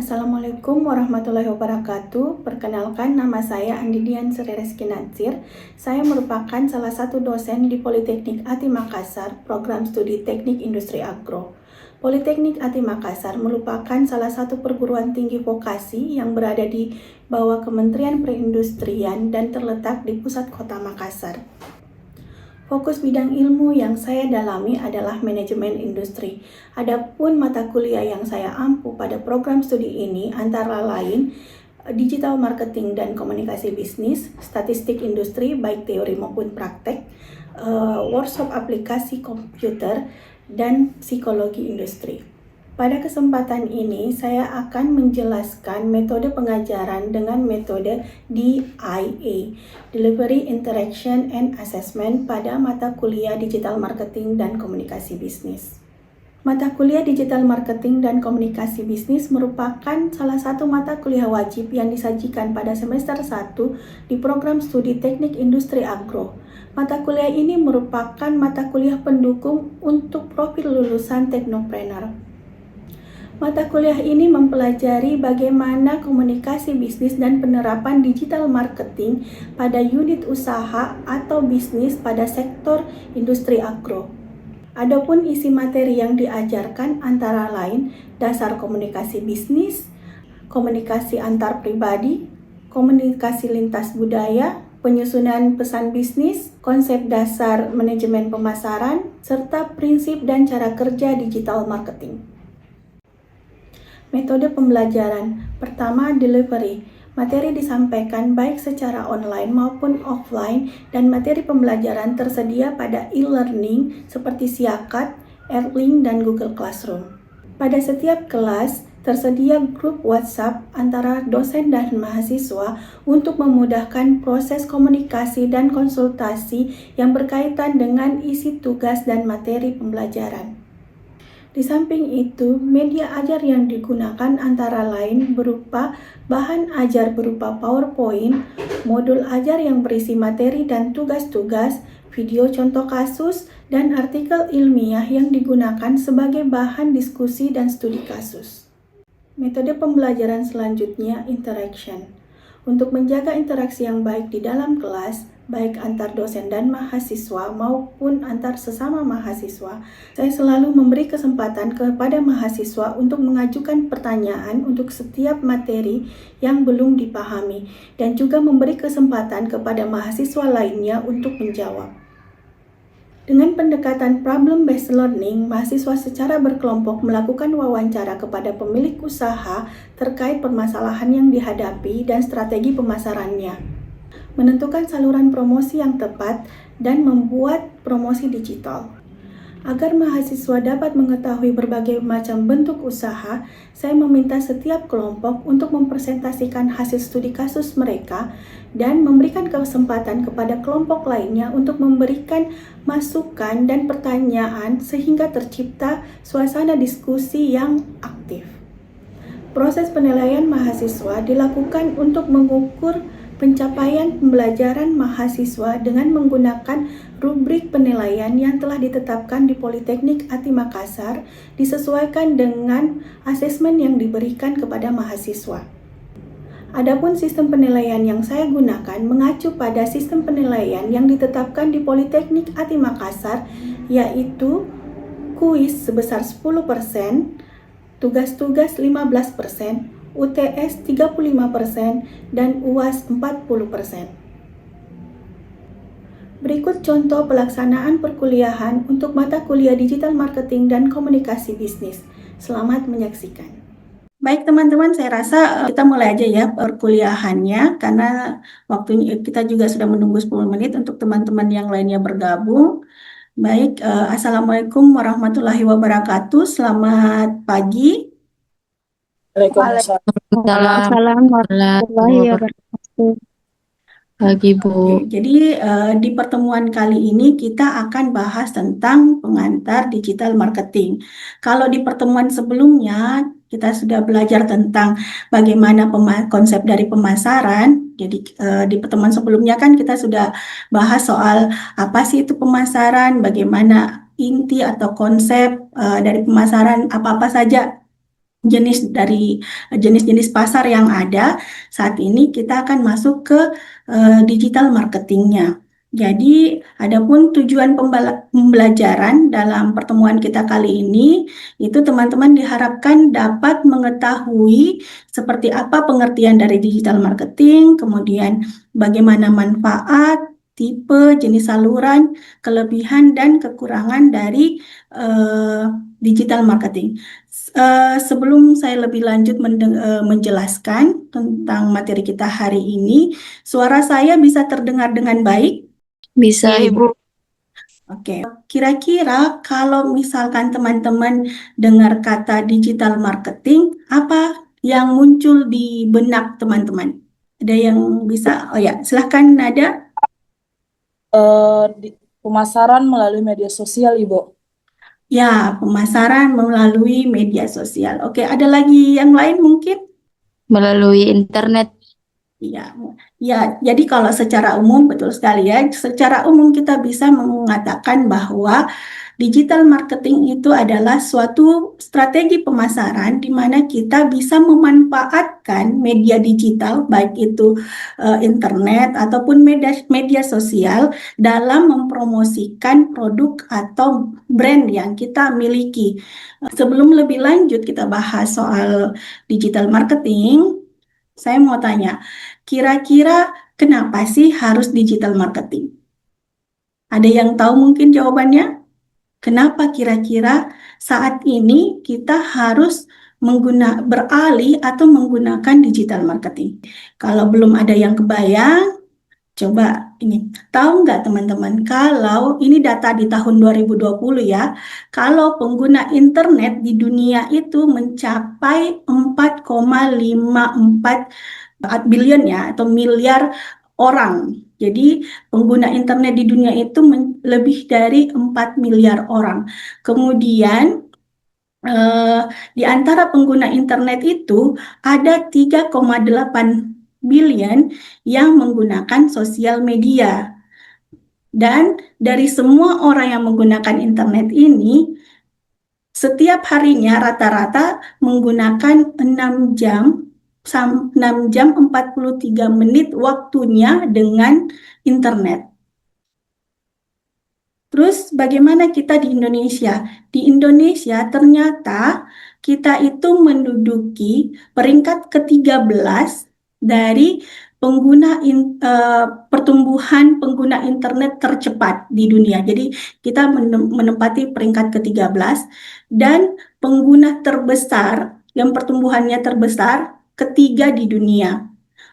Assalamualaikum warahmatullahi wabarakatuh. Perkenalkan, nama saya Andidian Sri Reski Natsir. Saya merupakan salah satu dosen di Politeknik ATI Makassar, program studi Teknik Industri Agro. Politeknik ATI Makassar merupakan salah satu perguruan tinggi vokasi yang berada di bawah Kementerian Perindustrian dan terletak di pusat kota Makassar. Fokus bidang ilmu yang saya dalami adalah manajemen industri. Adapun mata kuliah yang saya ampu pada program studi ini antara lain digital marketing dan komunikasi bisnis, statistik industri baik teori maupun praktek, workshop aplikasi komputer, dan psikologi industri. Pada kesempatan ini, saya akan menjelaskan metode pengajaran dengan metode DIA, Delivery, Interaction, and Assessment pada mata kuliah Digital Marketing dan Komunikasi Bisnis. Mata kuliah Digital Marketing dan Komunikasi Bisnis merupakan salah satu mata kuliah wajib yang disajikan pada semester 1 di program studi Teknik Industri Agro. Mata kuliah ini merupakan mata kuliah pendukung untuk profil lulusan teknopreneur. Mata kuliah ini mempelajari bagaimana komunikasi bisnis dan penerapan digital marketing pada unit usaha atau bisnis pada sektor industri agro. Adapun isi materi yang diajarkan antara lain dasar komunikasi bisnis, komunikasi antar pribadi, komunikasi lintas budaya, penyusunan pesan bisnis, konsep dasar manajemen pemasaran, serta prinsip dan cara kerja digital marketing. Metode pembelajaran. Pertama, delivery. Materi disampaikan baik secara online maupun offline dan materi pembelajaran tersedia pada e-learning seperti Siakat, Erling, dan Google Classroom. Pada setiap kelas, tersedia grup WhatsApp antara dosen dan mahasiswa untuk memudahkan proses komunikasi dan konsultasi yang berkaitan dengan isi tugas dan materi pembelajaran. Di samping itu, media ajar yang digunakan antara lain berupa bahan ajar berupa PowerPoint, modul ajar yang berisi materi dan tugas-tugas, video contoh kasus, dan artikel ilmiah yang digunakan sebagai bahan diskusi dan studi kasus. Metode pembelajaran selanjutnya, interaction. Untuk menjaga interaksi yang baik di dalam kelas, baik antar dosen dan mahasiswa maupun antar sesama mahasiswa, saya selalu memberi kesempatan kepada mahasiswa untuk mengajukan pertanyaan untuk setiap materi yang belum dipahami dan juga memberi kesempatan kepada mahasiswa lainnya untuk menjawab. Dengan pendekatan problem-based learning, mahasiswa secara berkelompok melakukan wawancara kepada pemilik usaha terkait permasalahan yang dihadapi dan strategi pemasarannya, menentukan saluran promosi yang tepat, dan membuat promosi digital. Agar mahasiswa dapat mengetahui berbagai macam bentuk usaha, saya meminta setiap kelompok untuk mempresentasikan hasil studi kasus mereka dan memberikan kesempatan kepada kelompok lainnya untuk memberikan masukan dan pertanyaan sehingga tercipta suasana diskusi yang aktif. Proses penilaian mahasiswa dilakukan untuk mengukur pencapaian pembelajaran mahasiswa dengan menggunakan rubrik penilaian yang telah ditetapkan di Politeknik ATI Makassar disesuaikan dengan asesmen yang diberikan kepada mahasiswa. Adapun sistem penilaian yang saya gunakan mengacu pada sistem penilaian yang ditetapkan di Politeknik ATI Makassar, yaitu kuis sebesar 10%, tugas-tugas 15%, UTS 35%, dan UAS 40%. Berikut contoh pelaksanaan perkuliahan untuk mata kuliah Digital Marketing dan Komunikasi Bisnis. Selamat menyaksikan. Baik teman-teman, saya rasa kita mulai aja ya perkuliahannya karena waktunya kita juga sudah menunggu 10 menit untuk teman-teman yang lainnya bergabung. Baik, Assalamualaikum warahmatullahi wabarakatuh. Selamat pagi. Waalaikumsalam warahmatullahi wabarakatuh. Pagi, Bu. Oke, jadi di pertemuan kali ini kita akan bahas tentang pengantar digital marketing. Kalau di pertemuan sebelumnya kita sudah belajar tentang bagaimana konsep dari pemasaran. Jadi di pertemuan sebelumnya kan kita sudah bahas soal apa sih itu pemasaran, bagaimana inti atau konsep dari pemasaran apa-apa saja jenis-jenis pasar yang ada. Saat ini kita akan masuk ke digital marketingnya. Jadi, adapun tujuan pembelajaran dalam pertemuan kita kali ini, itu teman-teman diharapkan dapat mengetahui seperti apa pengertian dari digital marketing, kemudian bagaimana manfaat, tipe, jenis saluran, kelebihan, dan kekurangan dari digital marketing. Sebelum saya lebih lanjut menjelaskan tentang materi kita hari ini, suara saya bisa terdengar dengan baik? Bisa, Iya, Ibu. Oke, kira-kira kalau misalkan teman-teman dengar kata digital marketing, apa yang muncul di benak teman-teman? Ada yang bisa? Oh ya, silahkan Nada. Pemasaran melalui media sosial, Ibu. Ya, pemasaran melalui media sosial. Oke, ada lagi yang lain mungkin? Melalui internet. Iya, ya, jadi kalau secara umum betul sekali ya. Secara umum kita bisa mengatakan bahwa digital marketing itu adalah suatu strategi pemasaran di mana kita bisa memanfaatkan media digital, baik itu internet ataupun media sosial dalam mempromosikan produk atau brand yang kita miliki. Sebelum lebih lanjut kita bahas soal digital marketing, saya mau tanya, kira-kira kenapa sih harus digital marketing? Ada yang tahu mungkin jawabannya? Kenapa kira-kira saat ini kita harus beralih atau menggunakan digital marketing? Kalau belum ada yang kebayang, coba ini. Tahu nggak teman-teman, kalau ini data di tahun 2020 ya, kalau pengguna internet di dunia itu mencapai 4,54 billion ya, atau miliar orang. Jadi pengguna internet di dunia itu lebih dari 4 miliar orang. Kemudian di antara pengguna internet itu ada 3,8 billion yang menggunakan sosial media. Dan dari semua orang yang menggunakan internet ini, setiap harinya rata-rata menggunakan 6 jam 43 menit waktunya dengan internet. Terus bagaimana kita di Indonesia? Di Indonesia ternyata kita itu menduduki peringkat ke-13 dari pertumbuhan pengguna internet tercepat di dunia. Jadi kita menempati peringkat ke-13 dan pengguna terbesar yang pertumbuhannya terbesar ketiga di dunia.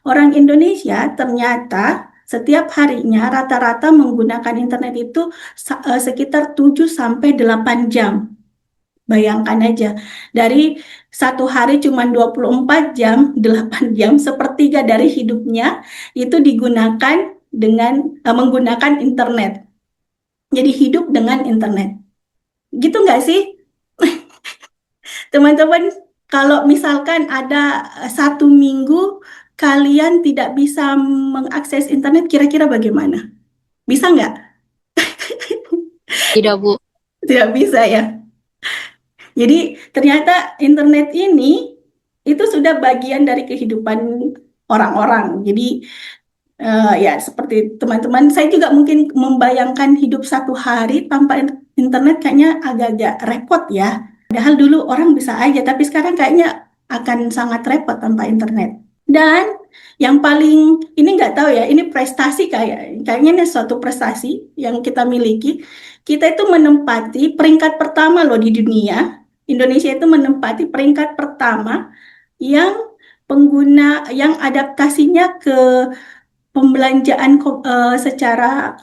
Orang Indonesia ternyata setiap harinya rata-rata menggunakan internet itu sekitar 7 sampai 8 jam. Bayangkan aja, dari satu hari cuma 24 jam, 8 jam, sepertiga dari hidupnya itu digunakan dengan menggunakan internet. Jadi hidup dengan internet. Gitu nggak sih? Teman-teman, kalau misalkan ada satu minggu kalian tidak bisa mengakses internet, kira-kira bagaimana? Bisa nggak? Tidak, Bu. Tidak bisa ya. Jadi ternyata internet ini itu sudah bagian dari kehidupan orang-orang. Jadi ya seperti teman-teman, saya juga mungkin membayangkan hidup satu hari tanpa internet kayaknya agak-agak repot ya. Padahal dulu orang bisa aja, tapi sekarang kayaknya akan sangat repot tanpa internet. Dan yang paling, ini nggak tahu ya, ini prestasi kayaknya ini suatu prestasi yang kita miliki. Kita itu menempati peringkat pertama loh di dunia. Indonesia itu menempati peringkat pertama yang pengguna yang adaptasinya ke pembelanjaan secara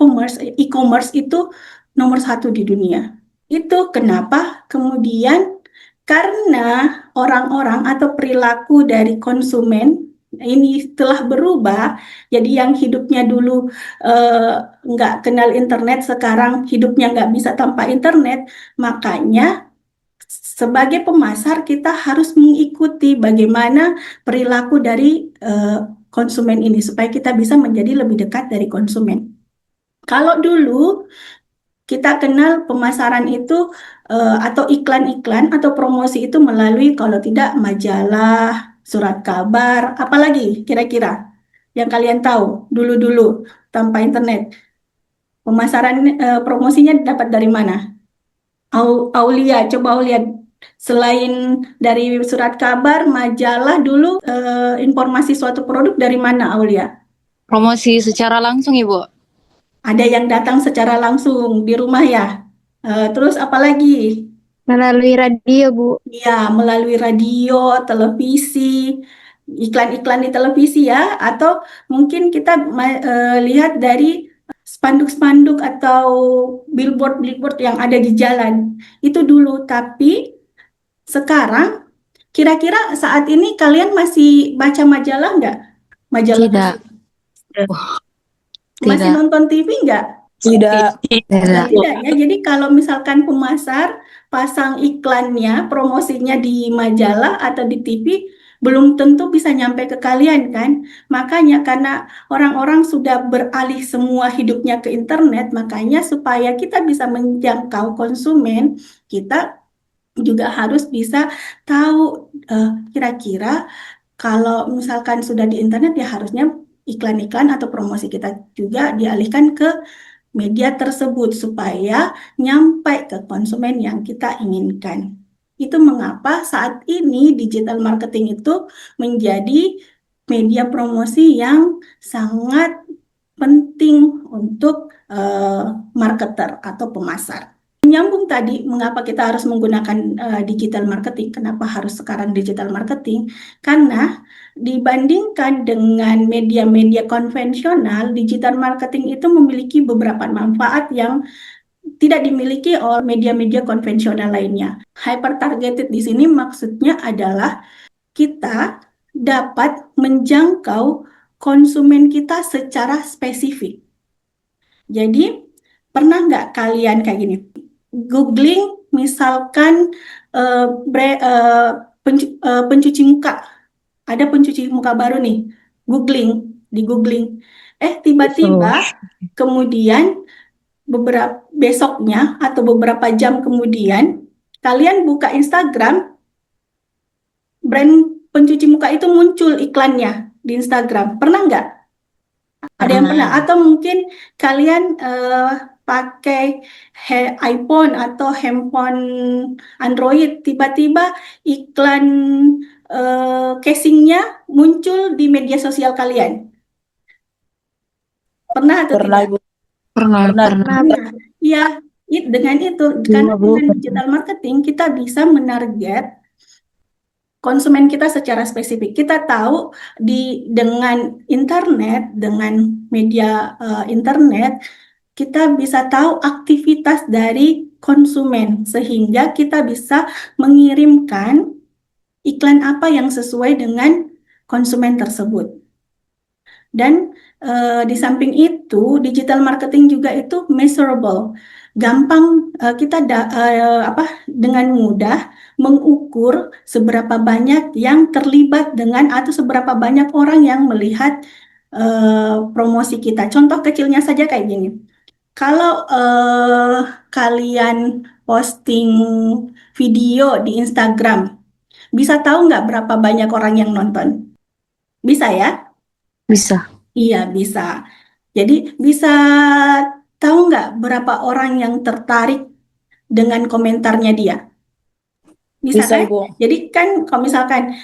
e-commerce itu nomor satu di dunia. Itu kenapa kemudian karena orang-orang atau perilaku dari konsumen ini telah berubah, jadi yang hidupnya dulu nggak kenal internet, sekarang hidupnya nggak bisa tanpa internet, makanya sebagai pemasar kita harus mengikuti bagaimana perilaku dari konsumen ini supaya kita bisa menjadi lebih dekat dari konsumen. Kalau dulu kita kenal pemasaran itu atau iklan-iklan atau promosi itu melalui kalau tidak majalah, surat kabar, apalagi kira-kira yang kalian tahu dulu-dulu tanpa internet. Pemasaran promosinya dapat dari mana? Aulia, coba Aulia. Selain dari surat kabar, majalah dulu informasi suatu produk dari mana Aulia? Promosi secara langsung, Ibu. Ada yang datang secara langsung di rumah ya. Terus apalagi? Melalui radio, Bu. Ya, melalui radio, televisi, iklan-iklan di televisi ya, atau mungkin kita lihat dari spanduk-spanduk atau billboard-billboard yang ada di jalan. Itu dulu, tapi sekarang kira-kira saat ini kalian masih baca majalah nggak? Majalah Tidak. masih Tidak. nonton TV nggak? Tidak. Tidak. Tidak ya. Jadi kalau misalkan pemasar pasang iklannya, promosinya di majalah atau di TV, belum tentu bisa nyampe ke kalian kan. Makanya karena orang-orang sudah beralih semua hidupnya ke internet, makanya supaya kita bisa menjangkau konsumen, kita juga harus bisa tahu kira-kira kalau misalkan sudah di internet ya harusnya iklan-iklan atau promosi kita juga dialihkan ke media tersebut supaya nyampe ke konsumen yang kita inginkan. Itu mengapa saat ini digital marketing itu menjadi media promosi yang sangat penting untuk marketer atau pemasar. Menyambung tadi, mengapa kita harus menggunakan digital marketing? Kenapa harus sekarang digital marketing? Karena dibandingkan dengan media-media konvensional, digital marketing itu memiliki beberapa manfaat yang tidak dimiliki oleh media-media konvensional lainnya. Hyper targeted di sini maksudnya adalah kita dapat menjangkau konsumen kita secara spesifik. Jadi, pernah nggak kalian kayak gini? Googling misalkan pencuci muka, ada pencuci muka baru nih, di googling, tiba-tiba kemudian beberapa besoknya atau beberapa jam kemudian kalian buka Instagram, brand pencuci muka itu muncul iklannya di Instagram, pernah nggak? Ada yang pernah? Atau mungkin kalian pakai iPhone atau handphone Android, tiba-tiba iklan casingnya muncul di media sosial kalian. Pernah atau Pernah, tidak? Ibu. Pernah. Nah, ya, dengan itu, karena dengan digital marketing kita bisa menarget konsumen kita secara spesifik. Kita tahu dengan internet, dengan media internet, kita bisa tahu aktivitas dari konsumen sehingga kita bisa mengirimkan iklan apa yang sesuai dengan konsumen tersebut. Dan di samping itu, digital marketing juga itu measurable. Gampang kita dengan mudah mengukur seberapa banyak yang terlibat dengan atau seberapa banyak orang yang melihat promosi kita. Contoh kecilnya saja kayak gini. Kalau kalian posting video di Instagram, bisa tahu nggak berapa banyak orang yang nonton? Bisa ya? Bisa. Iya, bisa. Jadi bisa tahu nggak berapa orang yang tertarik dengan komentarnya dia? Bisa Bisa, kan? Ibu. Jadi kan kalau misalkan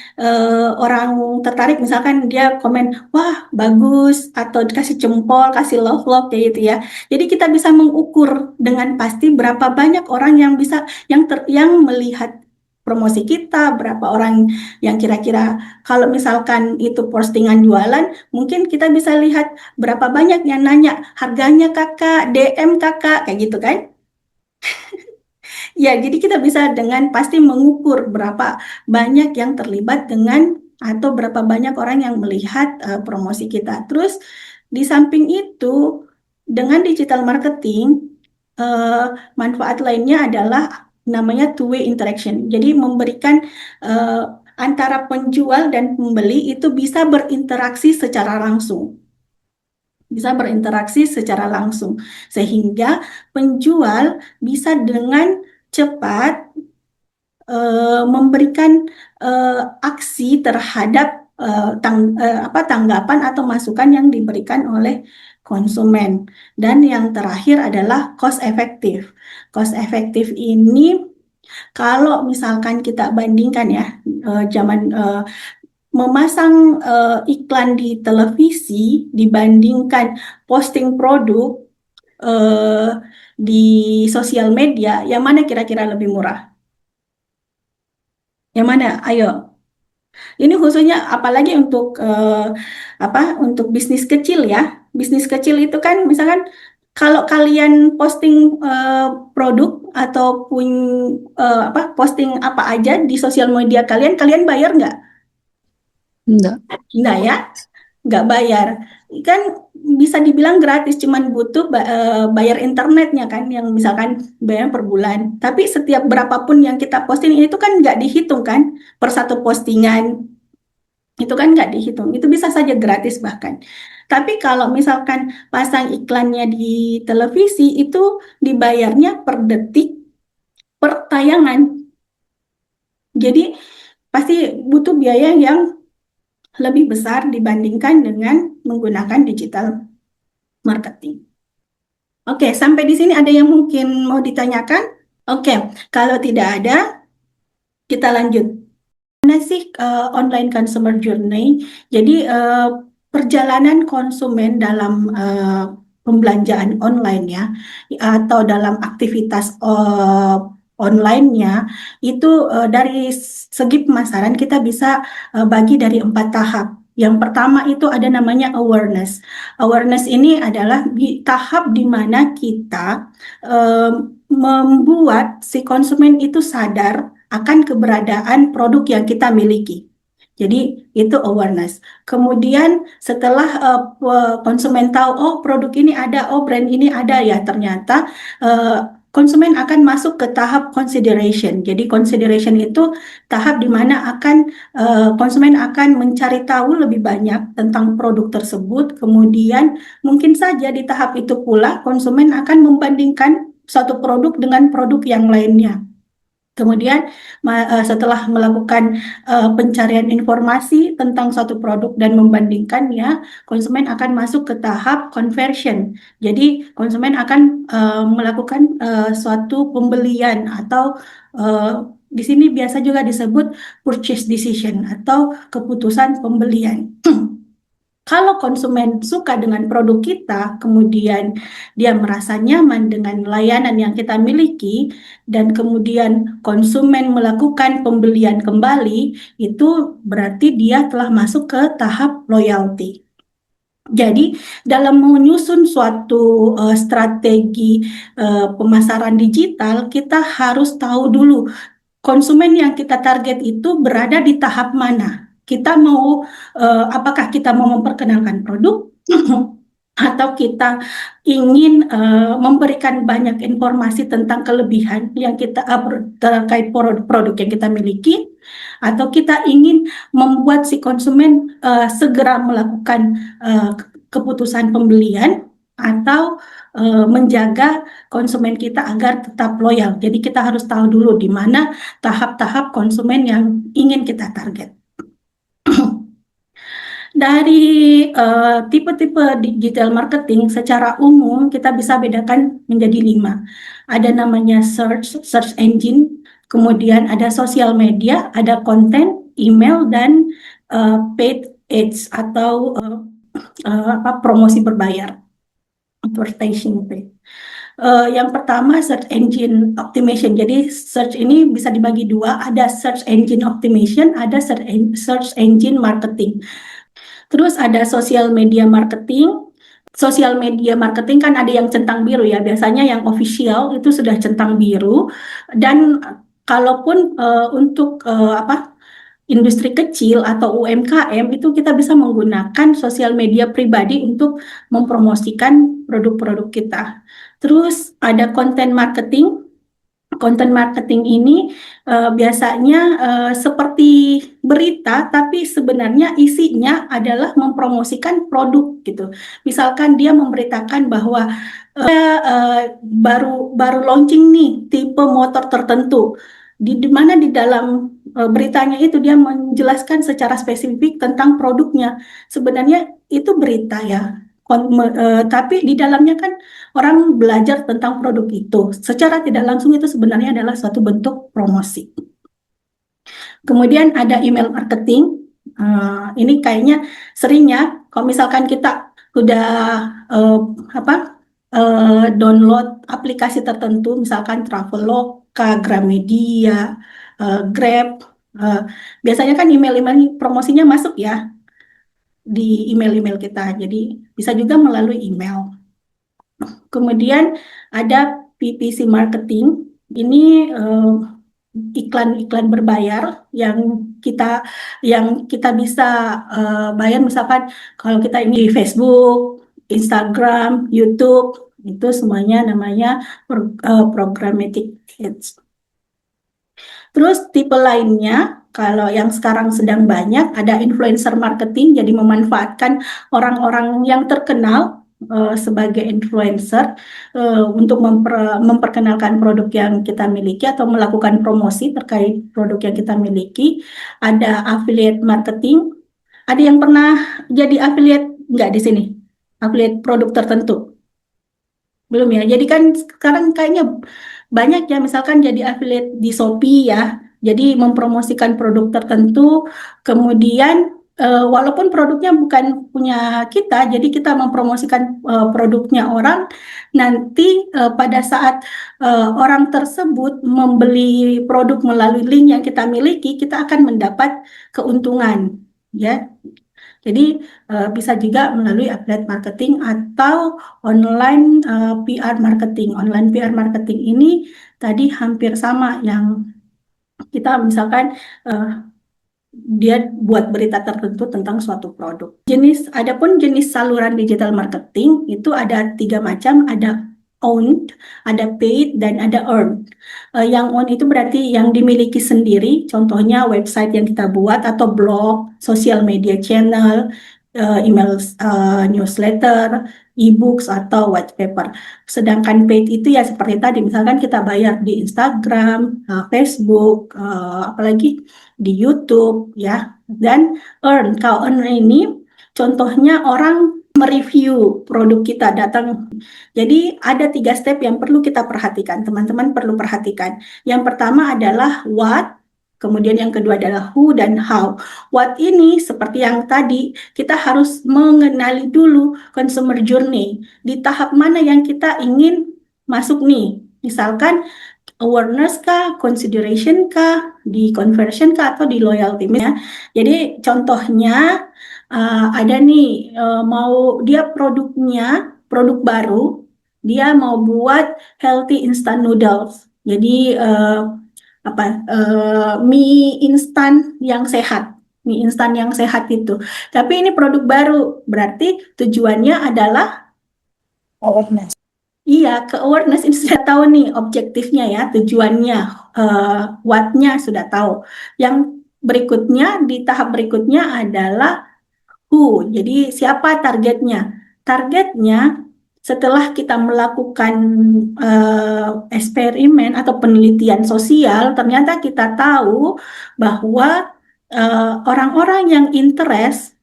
orang tertarik, misalkan dia komen, wah bagus, atau dikasih jempol, kasih love kayak gitu ya. Jadi kita bisa mengukur dengan pasti berapa banyak orang yang bisa yang melihat promosi kita, berapa orang yang kira-kira kalau misalkan itu postingan jualan, mungkin kita bisa lihat berapa banyak yang nanya harganya kakak, DM kakak, kayak gitu kan? Ya, jadi kita bisa dengan pasti mengukur berapa banyak yang terlibat dengan atau berapa banyak orang yang melihat promosi kita. Terus di samping itu, dengan digital marketing, manfaat lainnya adalah namanya two-way interaction. Jadi memberikan antara penjual dan pembeli itu bisa berinteraksi secara langsung. bisa berinteraksi secara langsung, sehingga penjual bisa dengan cepat memberikan aksi terhadap tanggapan atau masukan yang diberikan oleh konsumen. Dan yang terakhir adalah cost efektif. Cost efektif ini kalau misalkan kita bandingkan ya, memasang iklan di televisi dibandingkan posting produk di sosial media, yang mana kira-kira lebih murah? Yang mana? Ayo. Ini khususnya apalagi untuk untuk bisnis kecil ya. Bisnis kecil itu kan misalkan kalau kalian posting produk ataupun posting apa aja di sosial media kalian, kalian bayar nggak? Enggak. Nggak ya? Nggak bayar. Kan bisa dibilang gratis, cuman butuh bayar internetnya kan, yang misalkan bayar per bulan. Tapi setiap berapapun yang kita posting itu kan nggak dihitung kan, per satu postingan. Itu kan nggak dihitung, itu bisa saja gratis bahkan. Tapi kalau misalkan pasang iklannya di televisi, itu dibayarnya per detik, per tayangan. Jadi pasti butuh biaya yang lebih besar dibandingkan dengan menggunakan digital marketing. Oke, sampai di sini ada yang mungkin mau ditanyakan? Oke, kalau tidak ada, kita lanjut. Mana sih online consumer journey? Jadi perjalanan konsumen dalam pembelanjaan online ya, atau dalam aktivitas online-nya itu dari segi pemasaran kita bisa bagi dari 4 tahap. Yang pertama itu ada namanya awareness. Awareness ini adalah di tahap di mana kita membuat si konsumen itu sadar akan keberadaan produk yang kita miliki. Jadi itu awareness. Kemudian setelah konsumen tahu, oh produk ini ada, oh brand ini ada ya, ternyata konsumen akan masuk ke tahap consideration. Jadi consideration itu tahap di mana konsumen akan mencari tahu lebih banyak tentang produk tersebut. Kemudian mungkin saja di tahap itu pula konsumen akan membandingkan suatu produk dengan produk yang lainnya. Kemudian setelah melakukan pencarian informasi tentang suatu produk dan membandingkannya, konsumen akan masuk ke tahap conversion. Jadi konsumen akan melakukan suatu pembelian atau di sini biasa juga disebut purchase decision atau keputusan pembelian. Kalau konsumen suka dengan produk kita, kemudian dia merasa nyaman dengan layanan yang kita miliki, dan kemudian konsumen melakukan pembelian kembali, itu berarti dia telah masuk ke tahap loyalty. Jadi, dalam menyusun suatu strategi pemasaran digital, kita harus tahu dulu konsumen yang kita target itu berada di tahap mana. Kita mau, apakah kita mau memperkenalkan produk atau kita ingin memberikan banyak informasi tentang kelebihan yang kita terkait produk yang kita miliki, atau kita ingin membuat si konsumen segera melakukan keputusan pembelian, atau menjaga konsumen kita agar tetap loyal. Jadi kita harus tahu dulu di mana tahap-tahap konsumen yang ingin kita target. Dari tipe-tipe digital marketing secara umum kita bisa bedakan menjadi 5. Ada namanya search engine, kemudian ada sosial media, ada konten, email, dan paid ads atau promosi berbayar, advertising paid. Yang pertama search engine optimization. Jadi search ini bisa dibagi 2, ada search engine optimization, ada search engine marketing. Terus ada social media marketing. Social media marketing kan ada yang centang biru ya, biasanya yang official itu sudah centang biru. Dan kalaupun untuk industri kecil atau UMKM itu kita bisa menggunakan sosial media pribadi untuk mempromosikan produk-produk kita. Terus ada content marketing. Konten marketing ini biasanya seperti berita, tapi sebenarnya isinya adalah mempromosikan produk gitu. Misalkan dia memberitakan bahwa baru launching nih tipe motor tertentu, di mana di dalam beritanya itu dia menjelaskan secara spesifik tentang produknya. Sebenarnya itu berita ya, tapi di dalamnya kan orang belajar tentang produk itu. Secara tidak langsung itu sebenarnya adalah suatu bentuk promosi. Kemudian ada email marketing. Ini kayaknya sering ya, kalau misalkan kita udah download aplikasi tertentu, misalkan Traveloka, Gramedia, Grab, biasanya kan email-email promosinya masuk ya di email-email kita. Jadi bisa juga melalui email. Kemudian ada PPC marketing. Ini iklan-iklan berbayar yang kita bisa bayar, misalkan kalau kita ini di Facebook, Instagram, YouTube, itu semuanya namanya programmatic ads. Terus tipe lainnya, kalau yang sekarang sedang banyak, ada influencer marketing, jadi memanfaatkan orang-orang yang terkenal sebagai influencer untuk memperkenalkan produk yang kita miliki atau melakukan promosi terkait produk yang kita miliki. Ada affiliate marketing. Ada yang pernah jadi affiliate nggak di sini? Affiliate produk tertentu? Belum ya. Jadi kan sekarang kayaknya banyak ya, misalkan jadi affiliate di Shopee ya. Jadi mempromosikan produk tertentu, kemudian walaupun produknya bukan punya kita, jadi kita mempromosikan produknya orang. Nanti pada saat orang tersebut membeli produk melalui link yang kita miliki, kita akan mendapat keuntungan, ya. Jadi bisa juga melalui affiliate marketing atau online PR marketing. Online PR marketing ini tadi hampir sama, yang kita misalkan dia buat berita tertentu tentang suatu produk. Adapun jenis saluran digital marketing itu ada 3 macam, ada owned, ada paid, dan ada earned. Yang owned itu berarti yang dimiliki sendiri, contohnya website yang kita buat atau blog, social media channel, email newsletter, e-books atau white paper. Sedangkan paid itu ya seperti tadi, misalkan kita bayar di Instagram, Facebook, apalagi di YouTube ya. Dan earn, kalau earn ini contohnya orang mereview produk kita, datang. Jadi ada 3 step yang perlu kita perhatikan, teman-teman perlu perhatikan. Yang pertama adalah what, kemudian yang kedua adalah who dan how. What ini seperti yang tadi, kita harus mengenali dulu consumer journey, di tahap mana yang kita ingin masuk nih. Misalkan awareness kah, consideration kah, di conversion kah, atau di loyalty ya. Jadi contohnya ada nih mau dia produk baru, dia mau buat healthy instant noodles. Jadi mie instan yang sehat. Mie instan yang sehat itu. Tapi ini produk baru, berarti tujuannya adalah Awareness. iya, ke awareness. Ini sudah tahu nih objektifnya ya, tujuannya, what-nya sudah tahu. Yang berikutnya, di tahap berikutnya adalah who. Jadi siapa targetnya? Targetnya setelah kita melakukan eksperimen atau penelitian sosial, ternyata kita tahu bahwa orang-orang yang interest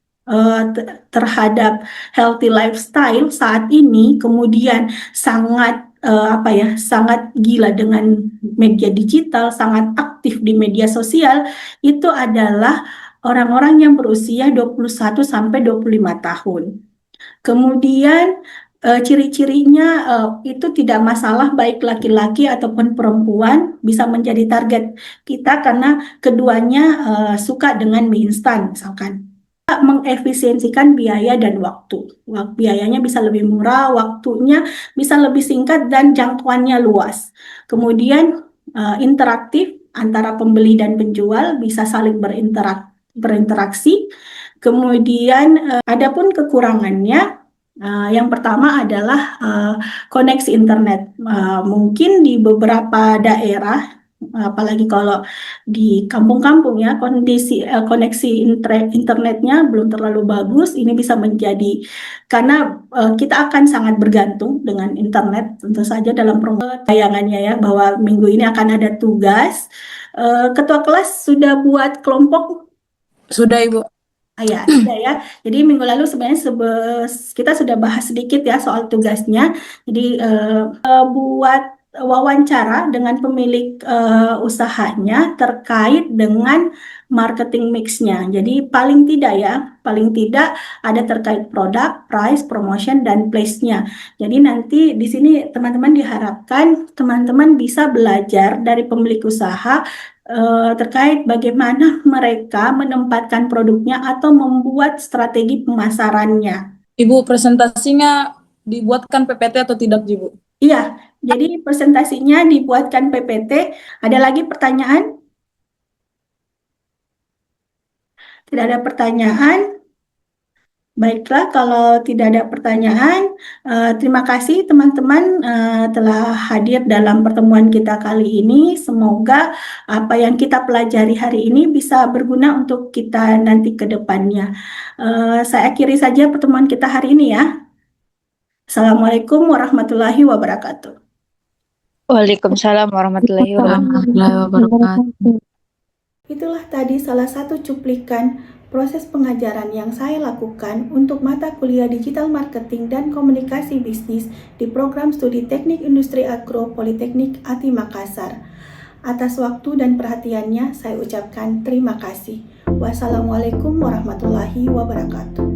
terhadap healthy lifestyle saat ini, kemudian sangat sangat gila dengan media digital, sangat aktif di media sosial, itu adalah orang-orang yang berusia 21 sampai 25 tahun. Kemudian ciri-cirinya itu tidak masalah baik laki-laki ataupun perempuan bisa menjadi target kita, karena keduanya suka dengan mie instan misalkan. Mengefisiensikan biaya dan waktu. Biayanya bisa lebih murah, waktunya bisa lebih singkat, dan jangkauannya luas. Kemudian interaktif antara pembeli dan penjual, bisa saling berinteraksi. Kemudian adapun kekurangannya, Yang pertama adalah koneksi internet. Mungkin di beberapa daerah, apalagi kalau di kampung-kampung ya, kondisi koneksi internetnya belum terlalu bagus. Ini bisa menjadi karena kita akan sangat bergantung dengan internet. Tentu saja dalam tayangannya ya, bahwa minggu ini akan ada tugas. Ketua kelas sudah buat kelompok. Sudah, Ibu. Ya, sudah ya. Jadi minggu lalu sebenarnya kita sudah bahas sedikit ya soal tugasnya. Jadi buat wawancara dengan pemilik usahanya terkait dengan marketing mix-nya. Jadi paling tidak ada terkait produk, price, promotion, dan place-nya. Jadi nanti di sini teman-teman diharapkan teman-teman bisa belajar dari pemilik usaha terkait bagaimana mereka menempatkan produknya atau membuat strategi pemasarannya. Ibu, presentasinya dibuatkan PPT atau tidak, Ibu? Iya, jadi presentasinya dibuatkan PPT. Ada lagi pertanyaan? Tidak ada pertanyaan? Baiklah, kalau tidak ada pertanyaan, terima kasih teman-teman telah hadir dalam pertemuan kita kali ini. Semoga apa yang kita pelajari hari ini bisa berguna untuk kita nanti ke depannya. Saya akhiri saja pertemuan kita hari ini ya. Assalamualaikum warahmatullahi wabarakatuh. Waalaikumsalam warahmatullahi wabarakatuh. Warahmatullahi wabarakatuh. Itulah tadi salah satu cuplikan proses pengajaran yang saya lakukan untuk mata kuliah Digital Marketing dan Komunikasi Bisnis di program studi Teknik Industri Agro Politeknik ATI Makassar. Atas waktu dan perhatiannya saya ucapkan terima kasih. Wassalamualaikum warahmatullahi wabarakatuh.